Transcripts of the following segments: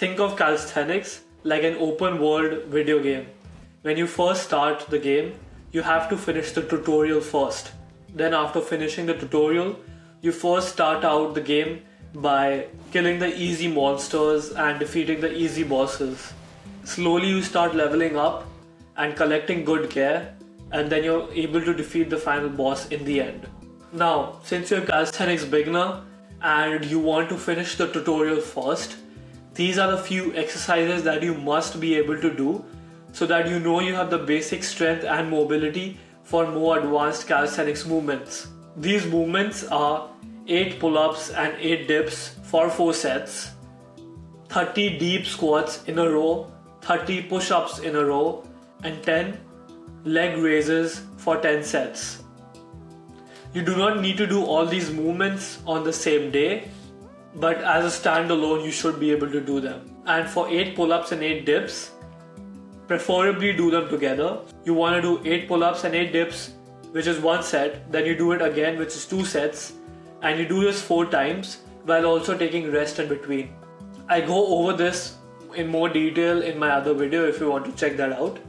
Think of calisthenics like an open world video game. When you first start the game, you have to finish the tutorial first. Then after finishing the tutorial, you first start out the game by killing the easy monsters and defeating the easy bosses. Slowly you start leveling up and collecting good gear, and then you're able to defeat the final boss in the end. Now, since you're a calisthenics beginner and you want to finish the tutorial first, these are the few exercises that you must be able to do so that you know you have the basic strength and mobility for more advanced calisthenics movements. These movements are 8 pull-ups and 8 dips for 4 sets, 30 deep squats in a row, 30 push-ups in a row, and 10 leg raises for 10 sets. You do not need to do all these movements on the same day, but as a standalone you should be able to do them. And for 8 pull-ups and 8 dips, preferably do them together. You want to do 8 pull-ups and 8 dips, which is 1 set, then you do it again, which is 2 sets, and you do this 4 times while also taking rest in between. I go over this in more detail in my other video if you want to check that out.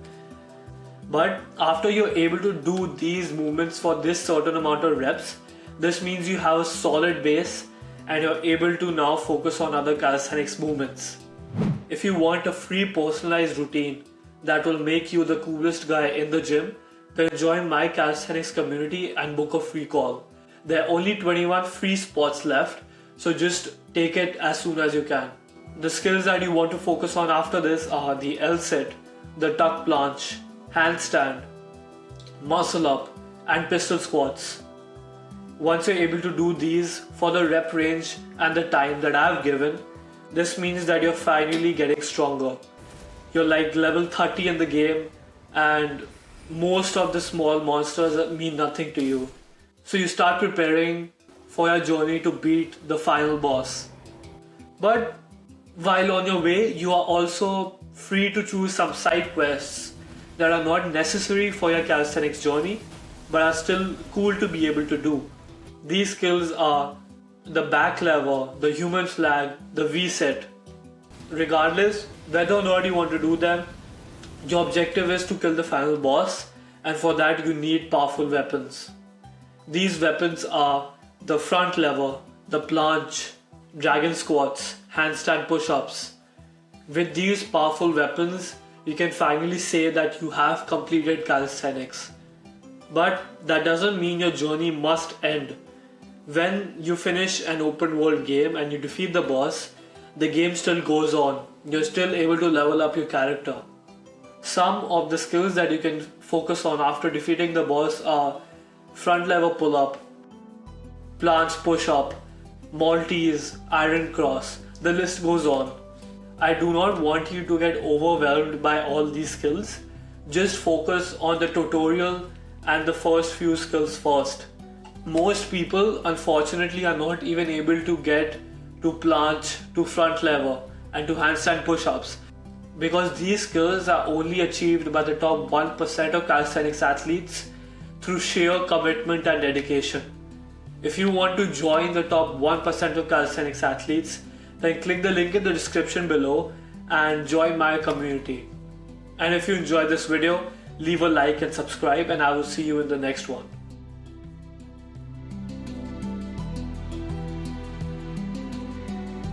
But after you're able to do these movements for this certain amount of reps, this means you have a solid base and you're able to now focus on other calisthenics movements. If you want a free personalized routine that will make you the coolest guy in the gym, then join my calisthenics community and book a free call. There are only 21 free spots left, so just take it as soon as you can. The skills that you want to focus on after this are the L-sit, the tuck planche, handstand, muscle up, and pistol squats. Once you're able to do these for the rep range and the time that I've given, this means that you're finally getting stronger. You're like level 30 in the game and most of the small monsters mean nothing to you. So you start preparing for your journey to beat the final boss. But while on your way, you are also free to choose some side quests that are not necessary for your calisthenics journey but are still cool to be able to do. These skills are the back lever, the human flag, the V-sit. Regardless whether or not you want to do them, your objective is to kill the final boss, and for that you need powerful weapons. These weapons are the front lever, the planche, dragon squats, handstand push-ups. With these powerful weapons, you can finally say that you have completed calisthenics. But that doesn't mean your journey must end. When you finish an open world game and you defeat the boss, the game still goes on. You're still able to level up your character. Some of the skills that you can focus on after defeating the boss are front lever pull-up, planche push-up, Maltese, iron cross. The list goes on. I do not want you to get overwhelmed by all these skills. Just focus on the tutorial and the first few skills first. Most people unfortunately are not even able to get to planche, to front lever and to handstand push-ups because these skills are only achieved by the top 1% of calisthenics athletes through sheer commitment and dedication. If you want to join the top 1% of calisthenics athletes, then click the link in the description below and join my community. And if you enjoyed this video, leave a like and subscribe, and I will see you in the next one.